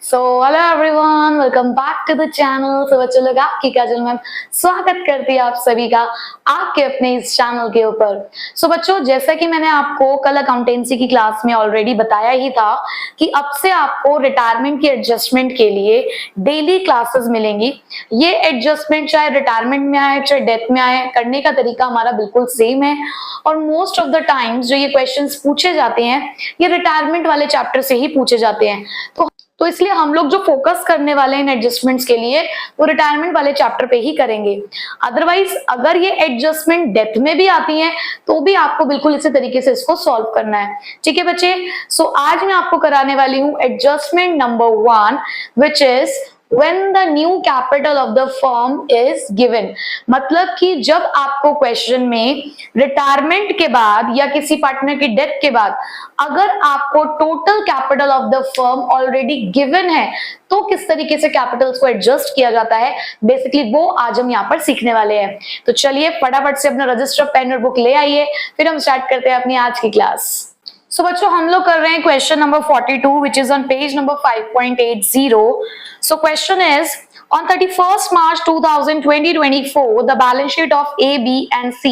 Hello everyone, welcome back to the channel. तो बच्चों लोग, आपकी काजल मैम स्वागत करती है आप सभी का आपके अपने इस चैनल के ऊपर। बच्चों, जैसा कि मैंने आपको कल अकाउंटेंसी की क्लास में ऑलरेडी बताया ही था कि अब से आपको रिटायरमेंट की एडजस्टमेंट के लिए डेली क्लासेस मिलेंगी। ये एडजस्टमेंट चाहे रिटायरमेंट में आए चाहे डेथ में आए, करने का तरीका हमारा बिल्कुल सेम है और मोस्ट ऑफ द टाइम्स जो ये क्वेश्चंस पूछे जाते हैं ये रिटायरमेंट वाले चैप्टर से ही पूछे जाते हैं। तो इसलिए हम लोग जो फोकस करने वाले हैं इन एडजस्टमेंट्स के लिए वो रिटायरमेंट वाले चैप्टर पे ही करेंगे। अदरवाइज अगर ये एडजस्टमेंट डेथ में भी आती है तो भी आपको बिल्कुल इसी तरीके से इसको सॉल्व करना है। ठीक है बच्चे, आज मैं आपको कराने वाली हूं adjustment number 1 which is when the new capital of the firm is given। मतलब कि जब आपको क्वेश्चन में रिटायरमेंट के बाद या किसी पार्टनर की डेथ के बाद अगर आपको total capital of the firm already given है तो किस तरीके से कैपिटल्स को एडजस्ट किया जाता है, बेसिकली वो आज हम यहाँ पर सीखने वाले हैं। तो चलिए फटाफट से अपना रजिस्टर, पेन और बुक ले आइए, फिर हम स्टार्ट करते हैं अपनी आज की क्लास। बच्चों, हम लोग कर रहे हैं question number 42 which is on page number 5.80। Question is on 31st March 2024 the balance sheet of A, B and C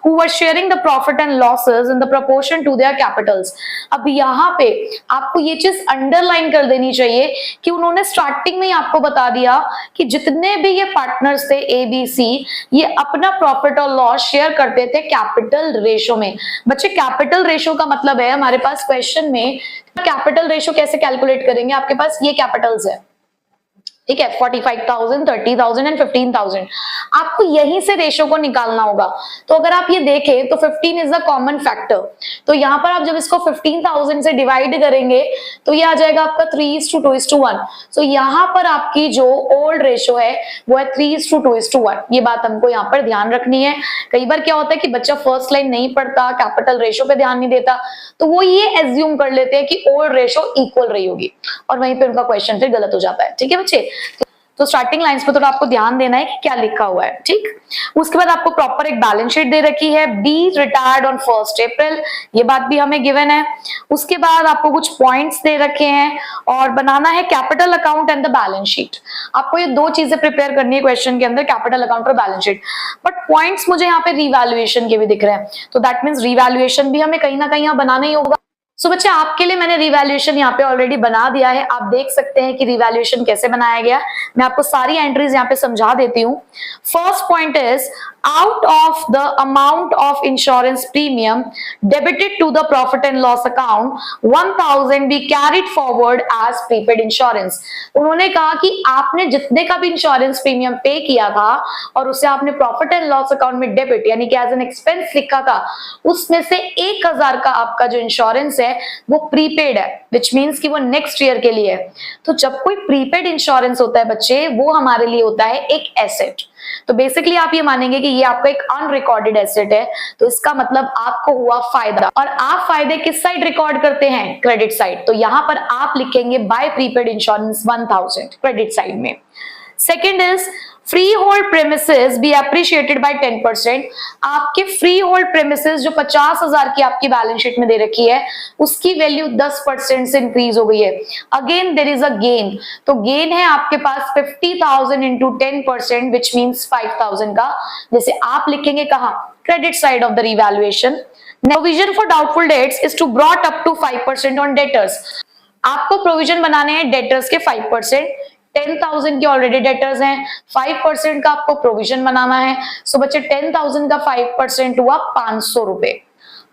who were sharing the profit and losses in the proportion to their capitals। अब यहाँ पे आपको ये चीज underline कर देनी चाहिए कि उन्होंने स्टार्टिंग में ही आपको बता दिया कि जितने भी ये पार्टनर्स थे A, B, C, ये अपना प्रॉफिट और लॉस शेयर करते थे कैपिटल रेशो में। बच्चे, कैपिटल रेशो का मतलब है हमारे पास क्वेश्चन में कैपिटल रेशो कैसे कैलकुलेट करेंगे। आपके पास ये कैपिटल्स है, ठीक है, 45,000, 30,000 एंड 15,000। आपको यहीं से रेशो को निकालना होगा। तो अगर आप ये देखें तो 15 इज द कॉमन फैक्टर। तो यहाँ पर आप जब इसको 15,000 से डिवाइड करेंगे तो ये आ जाएगा आपका 3:2:1। तो यहाँ पर आपकी जो ओल्ड रेशो है वो है 3:2:1। ये बात हमको यहाँ पर ध्यान रखनी है। कई बार क्या होता है कि बच्चा फर्स्ट लाइन नहीं पढ़ता, कैपिटल रेशो पे ध्यान नहीं देता, तो वो ये एज्यूम कर लेते हैं कि ओल्ड रेशो इक्वल रही होगी और वहीं पे उनका क्वेश्चन फिर गलत हो जाता है। ठीक है बच्चे, तो स्टार्टिंग लाइंस पे थोड़ा आपको ध्यान देना है कि क्या लिखा हुआ है। ठीक, उसके बाद आपको प्रॉपर एक बैलेंस शीट दे रखी है, बी रिटायर्ड ऑन 1 अप्रैल, ये बात भी हमें गिवन है। उसके बाद आपको कुछ पॉइंट्स दे रखे हैं और बनाना है capital account and the balance sheet. आपको ये दो चीजें प्रिपेयर करनी है क्वेश्चन के अंदर, कैपिटल अकाउंट और बैलेंस शीट। बट पॉइंट्स मुझे यहाँ पे रिवैल्यूएशन के भी दिख रहे हैं, तो दैट मीन्स रिवैल्यूएशन भी हमें कहीं ना कहीं यहाँ बनाना ही होगा। बच्चे, आपके लिए मैंने रिवैल्यूएशन यहाँ पे ऑलरेडी बना दिया है। आप देख सकते हैं कि रिवैल्यूएशन कैसे बनाया गया। मैं आपको सारी एंट्रीज यहाँ पे समझा देती हूँ। First point is out of the amount of insurance premium debited to the profit and loss account 1,000 be carried forward as prepaid insurance। उन्होंने कहा कि आपने जितने का भी इंश्योरेंस प्रीमियम पे किया था और उसे आपने प्रॉफिट एंड लॉस अकाउंट में डेबिट यानी कि एज एन एक्सपेंस लिखा था, उसमें से 1,000 का आपका जो इंश्योरेंस है वो प्रीपेड है, विच मीन्स कि वो नेक्स्ट ईयर के लिए है। तो जब कोई प्रीपेड इंश्योरेंस होता है बच्चे, वो हमारे लिए होता है एक एसेट। तो बेसिकली आप ये मानेंगे कि ये आपका एक अनरिकॉर्डेड एसेट है, तो इसका मतलब आपको हुआ फायदा। और आप फायदे किस साइड रिकॉर्ड करते हैं? Credit side. तो यहां पर आप लिखेंगे by prepaid insurance 1,000 credit side में। Second is freehold premises be appreciated by 10%। आपके फ्री होल्ड प्रेमिसेस जो 50,000 की आपकी बैलेंस शीट में दे रखी है उसकी वैल्यू 10% से इंक्रीज हो गई है। Again there is a gain, तो गेन है आपके पास 50,000 इंटू 10% विच मीन्स 5,000 का, जैसे आप लिखेंगे कहा credit side of the revaluation. Provision for doubtful debts is to brought up to 5% on debtors. आपको प्रोविजन बनाने हैं डेटर्स के 5%। 10,000 की ऑलरेडी डेटर्स हैं, 5% का आपको प्रोविजन बनाना है। बच्चे 10,000 का 5% हुआ 500 रुपए।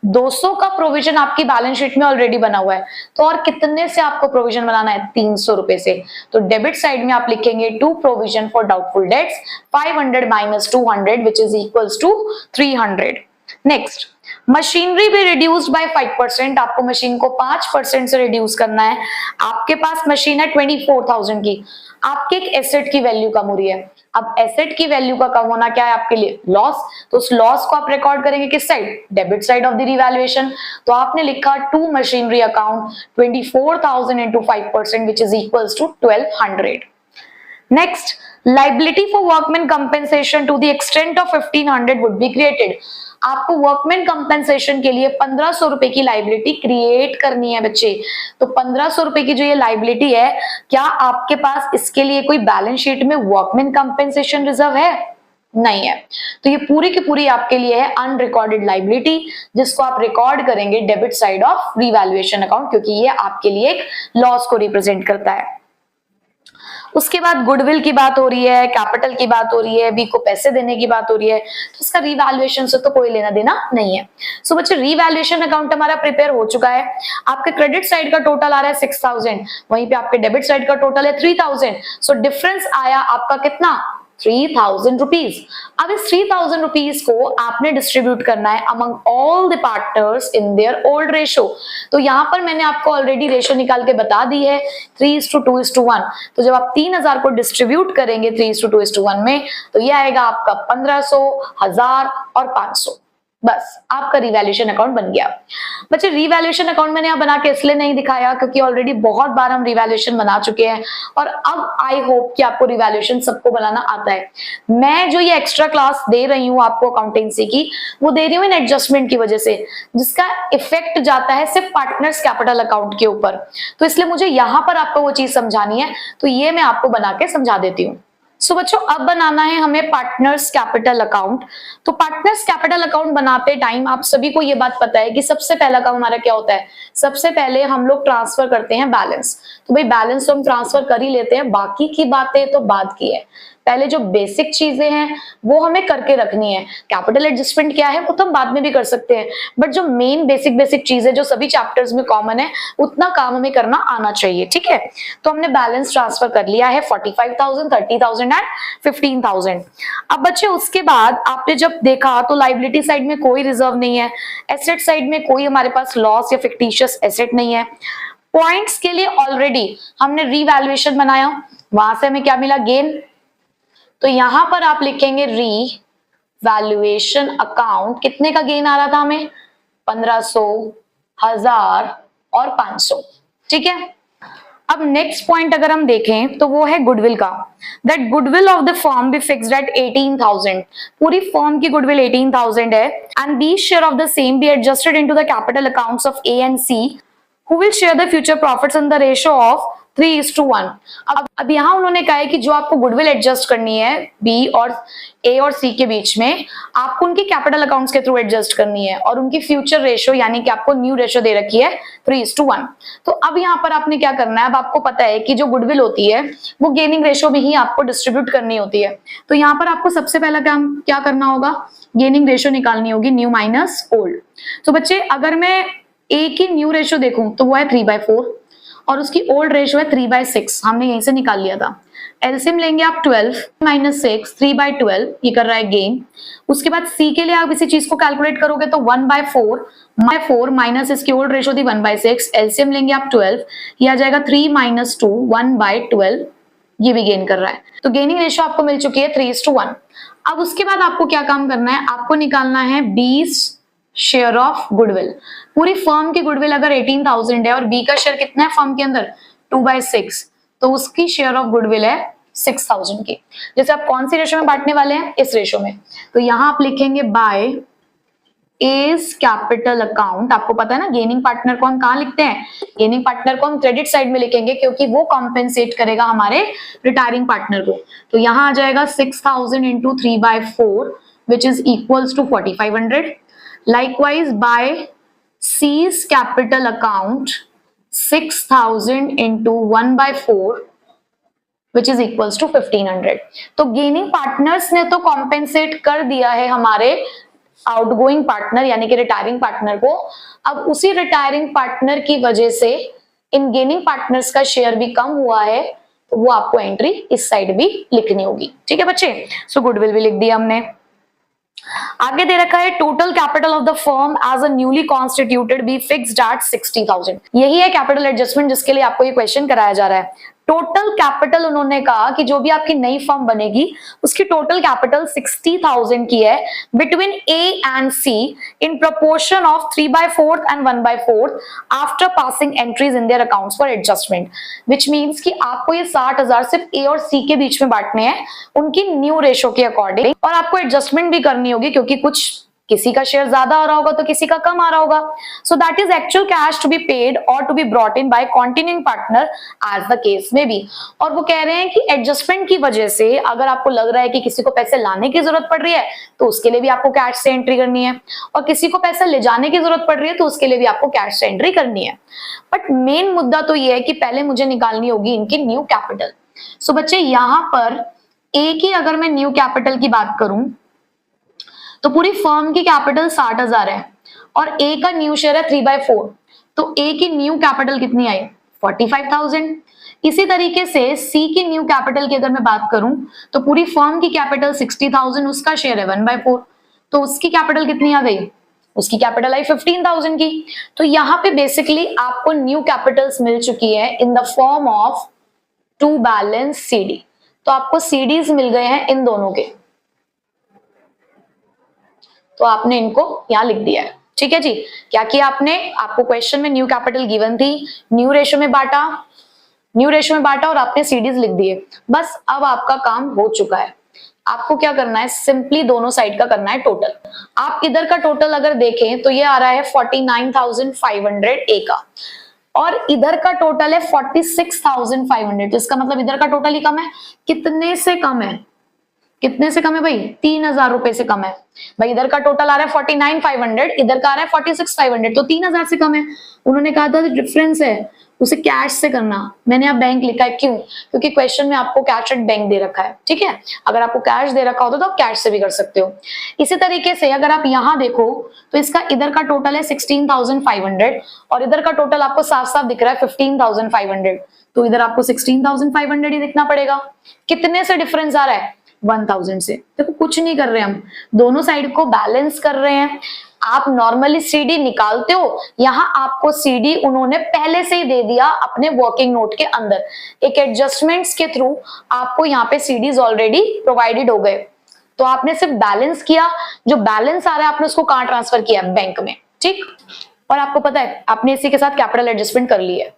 200 का प्रोविजन आपकी बैलेंस शीट में ऑलरेडी बना हुआ है, तो और कितने से आपको प्रोविजन बनाना है? 300 रुपए से। तो डेबिट साइड में आप लिखेंगे to provision for doubtful debts 500 minus 200 which is equals to 300। Next, machinery भी रिड्यूस्ड बाय 5%। आपको मशीन को 5% से रिड्यूस करना है। आपके पास मशीन है 24,000 की, आपके एक एसेट की वैल्यू कम हो रही है। अब एसेट की वैल्यू का कम होना क्या है आपके लिए? लॉस। तो उस लॉस को आप रिकॉर्ड करेंगे किस side? Debit side of the revaluation. तो आपने लिखा to machinery account 24,000 into 5% which is equals to 1,200। Next, liability for workman compensation to the extent of 1500 would be created. आपको वर्कमैन कंपेंसेशन के लिए 1500 रुपए की लाइबिलिटी क्रिएट करनी है बच्चे। तो 1500 रुपए की जो ये लाइबिलिटी है, क्या आपके पास इसके लिए कोई बैलेंस शीट में वर्कमैन कंपेंसेशन रिजर्व है? नहीं है। तो ये पूरी की पूरी आपके लिए है अनरिकॉर्डेड लाइबिलिटी, जिसको आप रिकॉर्ड करेंगे debit side of revaluation account, क्योंकि ये आपके लिए एक लॉस को रिप्रेजेंट करता है। उसके बाद गुडविल की बात हो रही है, कैपिटल की बात हो रही है, बी को पैसे देने की बात हो रही है, तो इसका रिवैल्यूएशन से तो कोई लेना देना नहीं है। सो बच्चे, रिवैल्यूएशन अकाउंट हमारा प्रिपेयर हो चुका है। आपके क्रेडिट साइड का टोटल आ रहा है 6000, वहीं पे आपके डेबिट साइड का टोटल है 3000। सो डिफरेंस आया आपका कितना? 3000 रुपीज। अब इस 3000 रुपीज को आपने डिस्ट्रीब्यूट करना है among all the partners in their old ratio. तो यहां पर मैंने आपको ऑलरेडी रेशो निकाल के बता दी है 3:2:1। तो जब आप 3000 को डिस्ट्रीब्यूट करेंगे 3:2:1 में, तो ये आएगा आपका 1500, 1000 और 500। बस आपका रिवैल्यूएशन अकाउंट बन गया। बच्चे, रिवैल्यूएशन अकाउंट मैंने यहाँ बना के इसलिए नहीं दिखाया क्योंकि ऑलरेडी बहुत बार हम रिवैल्यूएशन बना चुके हैं, और अब आई होप कि आपको रिवैल्यूएशन सबको बनाना आता है। मैं जो ये एक्स्ट्रा क्लास दे रही हूँ आपको अकाउंटेंसी की, वो दे रही हूँ इन एडजस्टमेंट की वजह से, जिसका इफेक्ट जाता है सिर्फ पार्टनर्स कैपिटल अकाउंट के ऊपर। तो इसलिए मुझे यहाँ पर आपको वो चीज समझानी है, तो ये मैं आपको बना के समझा देती हूँ। सो बच्चों, अब बनाना है हमें पार्टनर्स कैपिटल अकाउंट। तो पार्टनर्स कैपिटल अकाउंट बनाते टाइम आप सभी को ये बात पता है कि सबसे पहला काम हमारा क्या होता है? सबसे पहले हम लोग ट्रांसफर करते हैं बैलेंस। तो भाई बैलेंस तो हम ट्रांसफर कर ही लेते हैं, बाकी की बातें तो बाद की है। पहले जो बेसिक चीजें हैं वो हमें करके रखनी है। कैपिटल एडजस्टमेंट क्या है वो तो हम बाद में भी कर सकते हैं, बट जो मेन बेसिक चीजें जो सभी चैप्टर्स में कॉमन है, उतना काम हमें करना आना चाहिए। ठीक है, तो हमने बैलेंस ट्रांसफर कर लिया है 45,000, 30,000 एंड 15,000। अब बच्चे, उसके बाद आपने जब देखा तो लाइबिलिटी साइड में कोई रिजर्व नहीं है, एसेट साइड में कोई हमारे पास लॉस या फिक्टिशियस एसेट नहीं है। पॉइंट्स के लिए ऑलरेडी हमने रीवैल्यूएशन बनाया, वहां से हमें क्या मिला? गेन। तो यहां पर आप लिखेंगे रीवैल्यूएशन अकाउंट। कितने का गेन आ रहा था हमें? 1500, 1000 और 500। ठीक है, अब नेक्स्ट पॉइंट अगर हम देखें तो वो है गुडविल का। That goodwill of the firm be fixed at 18,000। पूरी फर्म की गुडविल 18,000 है, and be share of the same be adjusted into the capital accounts of A and C, who will share the future profits in the ratio of 3:1। अब यहाँ उन्होंने कहा है कि जो आपको गुडविल एडजस्ट करनी है बी और ए और सी के बीच में, आपको उनकी कैपिटल अकाउंट्स के थ्रू एडजस्ट करनी है, और उनकी फ्यूचर रेशो यानी कि आपको न्यू रेशो दे रखी है 3:1। तो अब यहाँ पर आपने क्या करना है? अब आपको पता है कि जो गुडविल होती है वो गेनिंग रेशो में ही आपको डिस्ट्रीब्यूट करनी होती है। तो यहाँ पर आपको सबसे पहला काम क्या करना होगा? गेनिंग रेशो निकालनी होगी, न्यू माइनस ओल्ड। तो बच्चे, अगर मैं ए की न्यू रेशो देखूं तो वो है 3/4 और उसकी ओल्ड रेशो है 3/6। हमने यहीं से निकाल लिया था। एलसीएम लेंगे आप 12 - 6, 3/12, ये कर रहा है गेन। उसके बाद सी के लिए आप इसी चीज को कैलकुलेट करोगे तो 1/4 माइनस इसकी ओल्ड रेशो थी 1/6, एलसीएम लेंगे आप 12, ये आ जाएगा 3 - 2, 1/12, ये भी गेन कर रहा है। तो गेनिंग रेशो आपको मिल चुकी है 3:1। अब उसके बाद आपको क्या काम करना है? आपको निकालना है 20 शेयर ऑफ गुडविल। पूरी फर्म की गुडविल अगर 18,000 है और बी का शेयर कितना है फर्म के अंदर? 2/6, तो उसकी शेयर ऑफ गुडविल है 6,000 की। जैसे आप कौन सी रेशो में बांटने वाले हैं? इस रेशो में। तो यहां आप लिखेंगे बाय एज कैपिटल अकाउंट। आपको पता है ना गेनिंग पार्टनर को हम कहां लिखते हैं? गेनिंग पार्टनर को हम क्रेडिट साइड में लिखेंगे क्योंकि वो कॉम्पेंसेट करेगा हमारे रिटायरिंग पार्टनर को। तो यहां आ जाएगा 6,000 into 3/4 which is equals to 4,500। Likewise, by C's capital account 6,000 into 1/4 which is equals to 1,500। तो गेनिंग पार्टनर्स ने तो कॉम्पेंसेट कर दिया है हमारे आउटगोइंग पार्टनर यानी कि रिटायरिंग पार्टनर को। अब उसी रिटायरिंग पार्टनर की वजह से इन गेनिंग पार्टनर्स का शेयर भी कम हुआ है, तो वो आपको एंट्री इस साइड भी लिखनी होगी। ठीक है बच्चे, सो गुडविल भी लिख दिया हमने। आगे दे रखा है total capital of the firm as a newly constituted be fixed at 60,000। यही है कैपिटल एडजस्टमेंट जिसके लिए आपको ये क्वेश्चन कराया जा रहा है। टोटल कैपिटल उन्होंने कहा कि जो भी आपकी नई फर्म बनेगी उसकी टोटल कैपिटल 60,000 की है between A and C in proportion of 3/4 and 1/4 after passing entries in their accounts for adjustment, which means कि आपको ये 60,000 सिर्फ ए और सी के बीच में बांटने हैं उनकी न्यू रेशो के अकॉर्डिंग, और आपको एडजस्टमेंट भी करनी होगी क्योंकि कुछ किसी का शेयर ज्यादा आ रहा होगा तो किसी का कम आ रहा होगा। So that is actual cash to be paid और to be brought in by continuing partner as the case may be. और वो कह रहे हैं कि एडजस्टमेंट की वजह से अगर आपको लग रहा है कि किसी को पैसे लाने की जरूरत पड़ रही है तो उसके लिए भी आपको कैश से एंट्री करनी है, और किसी को पैसे ले जाने की जरूरत पड़ रही है तो उसके लिए भी आपको कैश से एंट्री करनी है। बट मेन मुद्दा तो ये है कि पहले मुझे निकालनी होगी इनकी न्यू कैपिटल। सो बच्चे यहाँ पर ए की अगर मैं न्यू कैपिटल की बात करूं तो पूरी फर्म की कैपिटल 60,000 है और ए का न्यू शेयर है 3/4, तो ए की न्यू कैपिटल कितनी आई 45,000। इसी तरीके से सी की न्यू कैपिटल की अगर मैं बात करूं तो पूरी फर्म की कैपिटल 60,000, उसका शेयर है 1/4, तो उसकी कैपिटल कितनी आ गई, उसकी कैपिटल आई 15,000 की। तो यहाँ पे बेसिकली आपको न्यू कैपिटल्स मिल चुकी है in the form of to balance C D. तो आपको सीडीज मिल गए हैं इन दोनों के, तो आपने इनको यहां लिख दिया है। ठीक है जी, क्या किया आपने, आपको क्वेश्चन में न्यू कैपिटल गिवन थी, न्यू रेशो में बांटा और आपने सीडीज लिख दिए। बस अब आपका काम हो चुका है। आपको क्या करना है, सिंपली दोनों साइड का करना है टोटल। आप इधर का टोटल अगर देखें तो ये आ रहा है 49,500 ए का, और इधर का टोटल है 46,500, तो इसका मतलब इधर का टोटल ही कम है। कितने से कम है, कितने से कम है भाई, 3,000 रुपए से कम है। भाई इधर का टोटल आ रहा है 49,500, इधर का आ रहा है 46,500, तो 3,000 से कम है। उन्होंने कहा था डिफरेंस है उसे कैश से करना, मैंने यहाँ बैंक लिखा है, क्यों, क्योंकि क्वेश्चन में आपको कैश एट बैंक दे रखा है। ठीक है, अगर आपको कैश दे रखा होता तो आप कैश से भी कर सकते हो। इसी तरीके से अगर आप यहाँ देखो तो इसका इधर का टोटल है 16,500 और इधर का टोटल आपको साफ साफ दिख रहा है 15,500, तो इधर आपको 16,500 ही दिखना पड़ेगा। कितने से डिफरेंस आ रहा है, 1,000 से। देखो कुछ नहीं कर रहे हम, दोनों साइड को बैलेंस कर रहे हैं। आप नॉर्मली सीडी निकालते हो, यहाँ आपको सीडी उन्होंने पहले से ही दे दिया अपने वर्किंग नोट के अंदर, एक एडजस्टमेंट्स के थ्रू आपको यहाँ पे सीडीज ऑलरेडी प्रोवाइडेड हो गए। तो आपने सिर्फ बैलेंस किया, जो बैलेंस आ रहा है आपने उसको कहाँ ट्रांसफर किया, बैंक में। ठीक, और आपको पता है आपने इसी के साथ कैपिटल एडजस्टमेंट कर ली है।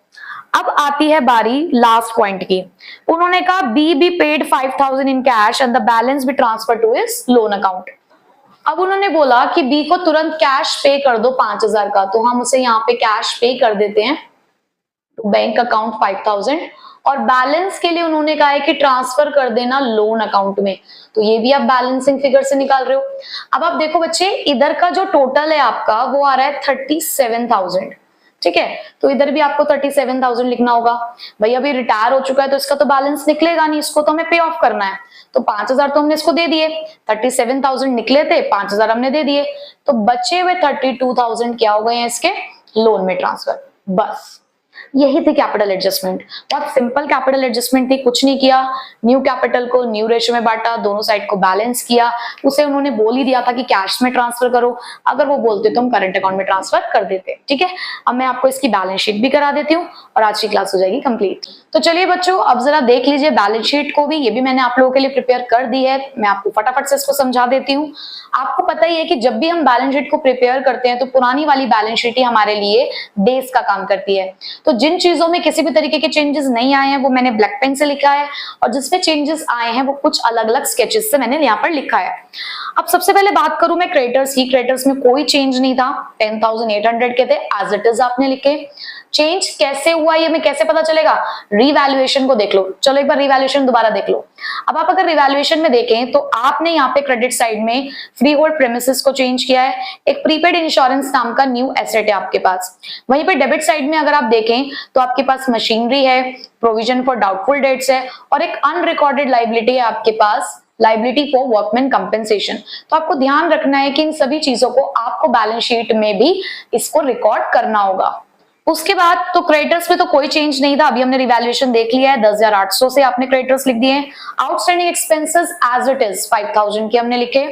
अब आती है बारी लास्ट पॉइंट की। उन्होंने कहा B be paid 5,000 in cash and the balance be transfer to his loan account. अब उन्होंने बोला कि बी को तुरंत कैश पे कर दो 5,000 का, तो हम उसे यहाँ पे कैश पे कर देते हैं बैंक अकाउंट 5,000, और बैलेंस के लिए उन्होंने कहा है कि ट्रांसफर कर देना लोन अकाउंट में। तो ये भी आप बैलेंसिंग फिगर से निकाल रहे हो। अब आप देखो बच्चे, इधर का जो टोटल है आपका वो आ रहा है 37,000। ठीक है, तो इधर भी आपको 37,000 लिखना होगा। भाई अभी रिटायर हो चुका है तो इसका तो बैलेंस निकलेगा नहीं, इसको तो हमें पे ऑफ करना है, तो 5,000 तो हमने इसको दे दिए, 37,000 निकले थे, 5,000 हमने दे दिए, तो बचे हुए 32,000 क्या हो गए हैं इसके लोन में ट्रांसफर। बस यही थी कैपिटल एडजस्टमेंट, बहुत सिंपल कैपिटल एडजस्टमेंट थी, कुछ नहीं किया। न्यू कैपिटल को न्यू रेशियो में बांटा, दोनों साइड को बैलेंस किया, उसे उन्होंने बोल ही दिया था कि कैश में ट्रांसफर करो, अगर वो बोलते तो हम करंट अकाउंट में ट्रांसफर कर देते। ठीक है, अब मैं आपको इसकी बैलेंस शीट भी करा देती हूँ और आज की क्लास हो जाएगी कंप्लीट। तो चलिए बच्चों, अब जरा देख लीजिए बैलेंस शीट को भी, ये भी मैंने आप लोगों के लिए प्रिपेयर कर दी है, मैं आपको फटाफट से इसको समझा देती हूँ। आपको पता ही है कि जब भी हम बैलेंस शीट को प्रिपेयर करते हैं तो पुरानी वाली बैलेंस शीट ही हमारे लिए बेस का काम करती है। तो जिन चीजों में किसी भी तरीके के चेंजेस नहीं आए हैं वो मैंने ब्लैक पेन से लिखा है, और जिसमें चेंजेस आए हैं वो कुछ अलग अलग स्केचेस से मैंने यहाँ पर लिखा है। अब सबसे पहले बात करूं मैं क्रेडिटर्स की, क्रेडिटर्स में कोई चेंज नहीं था, 10,800 के थे, एज इट इज आपने लिखे। चेंज कैसे हुआ ये मैं कैसे पता चलेगा, रिवैल्यूएशन को देख लो। चलो एक बार रिवैल्यूएशन दोबारा देख लो। अब आप अगर रिवैल्यूएशन में देखें तो आपने यहाँ पे क्रेडिट साइड में फ्री होल्ड प्रेमिसेस को चेंज किया है, एक प्रीपेड इंश्योरेंस नाम का न्यू एसेट है आपके पास। वहीं पे डेबिट साइड में अगर आप देखें तो आपके पास मशीनरी है, प्रोविजन फॉर डाउटफुल डेट्स है, और एक अनरिकॉर्डेड लाइबिलिटी है आपके पास, लाइबिलिटी फॉर वर्कमैन कंपेंसेशन। तो आपको ध्यान रखना है कि इन सभी चीजों को आपको बैलेंस शीट में भी इसको रिकॉर्ड करना होगा। उसके बाद तो क्रेडिटर्स में तो कोई चेंज नहीं था, अभी हमने रिवैल्यूएशन देख लिया है, 10,800 से आपने क्रेडिटर्स लिख दिए। Outstanding expenses as it is 5,000 के हमने लिखे।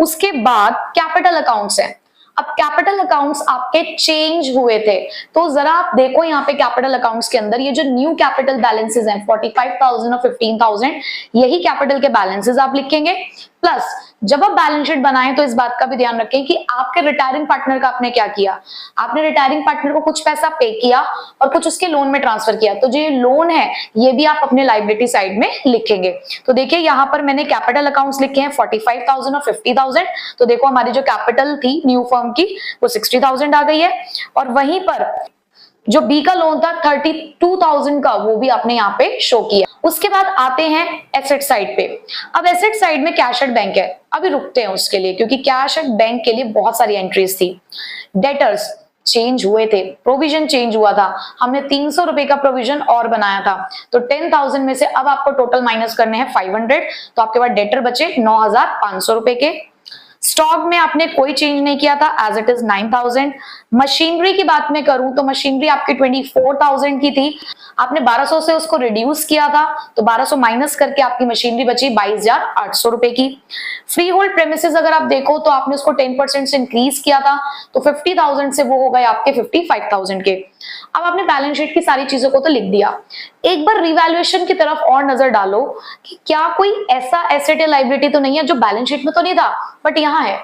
उसके बाद कैपिटल अकाउंट्स है, अब कैपिटल अकाउंट्स आपके चेंज हुए थे, तो जरा आप देखो यहाँ पे कैपिटल अकाउंट्स के अंदर ये जो न्यू कैपिटल बैलेंसेस हैं 45,000 और 15,000, यही कैपिटल के बैलेंसेस आप लिखेंगे। प्लस जब आप बैलेंस शीट बनाएं तो इस बात का भी ध्यान रखें कि आपके रिटायरिंग पार्टनर का आपने क्या किया, आपने रिटायरिंग पार्टनर को कुछ पैसा पे किया और कुछ उसके लोन में ट्रांसफर किया, तो जो ये लोन है ये भी आप अपने लायबिलिटी साइड में लिखेंगे। तो देखिए यहाँ पर मैंने कैपिटल अकाउंट्स लिखे हैं 45,000 और 50,000, तो देखो हमारी जो कैपिटल थी न्यू फर्म की वो 60,000 आ गई है, और वहीं पर जो बी का लोन था 32,000 का, वो भी आपने यहाँ पे शो किया। उसके बाद आते हैं एसेट साइड पे। अब एसेट साइड में कैश एट बैंक है, अभी रुकते हैं उसके लिए क्योंकि कैश एट बैंक के लिए बहुत सारी एंट्रीज थी। डेटर्स चेंज हुए थे, प्रोविजन चेंज हुआ था, हमने 300 रुपए का प्रोविजन और बनाया था, तो 10,000 में से अब आपको टोटल माइनस करने हैं 500, तो आपके पास डेटर बचे 9,500 रुपए के। स्टॉक में आपने कोई चेंज नहीं किया था, एज इट इज 9,000। मशीनरी की बात में करूं तो मशीनरी आपकी 24,000 की थी, आपने 1200 से उसको रिड्यूस किया था, तो 1200 माइनस करके आपकी मशीनरी बची 22,800 रुपए की। फ्री होल्ड प्रेमिसेस अगर आप देखो तो आपने उसको 10% से इंक्रीज किया था, तो 50,000 से वो हो गए आपके 55,000 के। अब आपने बैलेंस शीट की सारी चीजों को तो लिख दिया, एक बार रिवैल्यूएशन की तरफ और नजर डालो कि क्या कोई ऐसा एसेट या लायबिलिटी तो नहीं है जो बैलेंस शीट में तो नहीं था बट यहाँ है,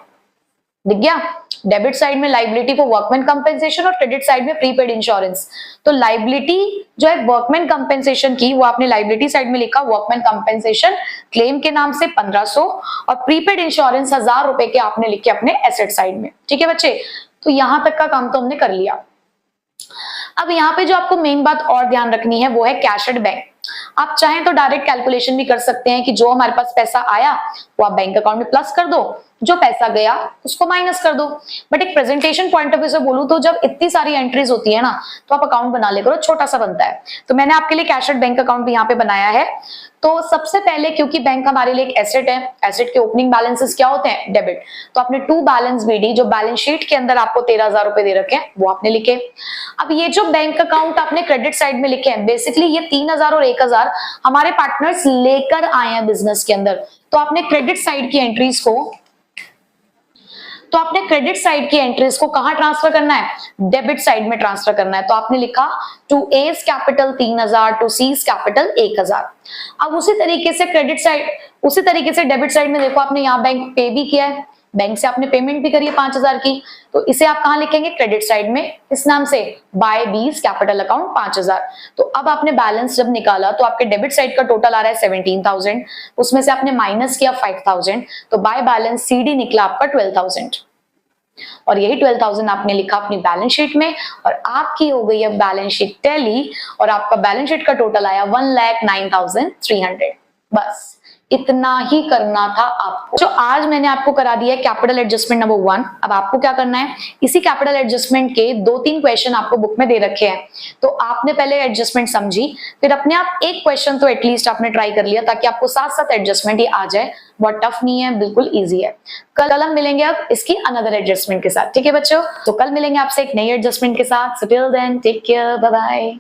दिख गया। डेबिट साइड में लायबिलिटी फॉर वर्कमैन कंपेंसेशन और क्रेडिट साइड में प्रीपेड इंश्योरेंस। तो लायबिलिटी जो है वर्कमैन कंपेंसेशन की वो आपने लायबिलिटी साइड में लिखा वर्कमैन कंपेंसेशन क्लेम के नाम से 1,500, और प्रीपेड इंश्योरेंस 1,000 रुपए के आपने लिखे अपने एसेट साइड में। ठीक है बच्चे, तो यहां तक का काम तो हमने कर लिया। अब यहाँ पे जो आपको मेन बात और ध्यान रखनी है वो है कैश एट बैंक। आप चाहें तो डायरेक्ट कैलकुलेशन भी कर सकते हैं कि जो हमारे पास पैसा आया वो आप बैंक अकाउंट में प्लस कर दो, जो पैसा गया उसको माइनस कर दो। बट एक प्रेजेंटेशन पॉइंट ऑफ व्यू से बोलूं तो जब इतनी सारी एंट्रीज होती है ना, तो आप अकाउंट बना ले करो, छोटा सा बनता है। तो मैंने आपके लिए कैश एट बैंक अकाउंट भी यहाँ पे बनाया है। तो सबसे पहले क्योंकि बैंक हमारे लिए एक एसेट है, एसेट के ओपनिंग बैलेंसेस क्या होते हैं, डेबिट, तो आपने टू बैलेंस बीडी जो बैलेंस शीट के अंदर आपको 13,000 रुपए दे रखे हैं वो आपने लिखे। अब ये जो बैंक अकाउंट आपने क्रेडिट साइड में लिखे हैं, बेसिकली ये 3,000 और 1,000 हमारे पार्टनर्स लेकर आए हैं बिजनेस के अंदर, तो आपने क्रेडिट साइड की एंट्रीज को कहां ट्रांसफर करना है, डेबिट साइड में ट्रांसफर करना है। तो आपने लिखा to A's capital 3,000, to C's capital 1,000। अब उसी तरीके से डेबिट साइड में देखो आपने यहाँ बैंक पे भी किया है, बैंक से आपने पेमेंट भी करी है 5,000 की, तो इसे आप कहां लिखेंगे, क्रेडिट साइड में, इस नाम से बाय बीज कैपिटल अकाउंट 5,000। तो अब आपने बैलेंस जब निकाला तो आपके डेबिट साइड का टोटल आ रहा है 17,000, उसमें से आपने माइनस किया 5,000, तो बाय बैलेंस सीडी निकला आपका 12,000, और यही 12,000 आपने लिखा अपनी बैलेंस शीट में, और आपकी हो गई है बैलेंस शीट टैली, और आपका बैलेंस शीट का टोटल आया 1,09,300। बस इतना ही करना था आपको। जो आज मैंने आपको करा दिया है कैपिटल एडजस्टमेंट नंबर 1। अब आपको क्या करना है, इसी कैपिटल एडजस्टमेंट के 2-3 क्वेश्चन आपको बुक में दे रखे हैं, तो आपने पहले एडजस्टमेंट समझी, फिर अपने आप एक क्वेश्चन तो एटलीस्ट आपने ट्राई कर लिया ताकि आपको साथ साथ एडजस्टमेंट ही आ जाए। बहुत टफ नहीं है, बिल्कुल ईजी है। कल हम मिलेंगे अब इसकी अनदर एडजस्टमेंट के साथ, ठीक है बच्चों। तो कल मिलेंगे आपसे एक नई एडजस्टमेंट के साथ। So till then take care, bye bye.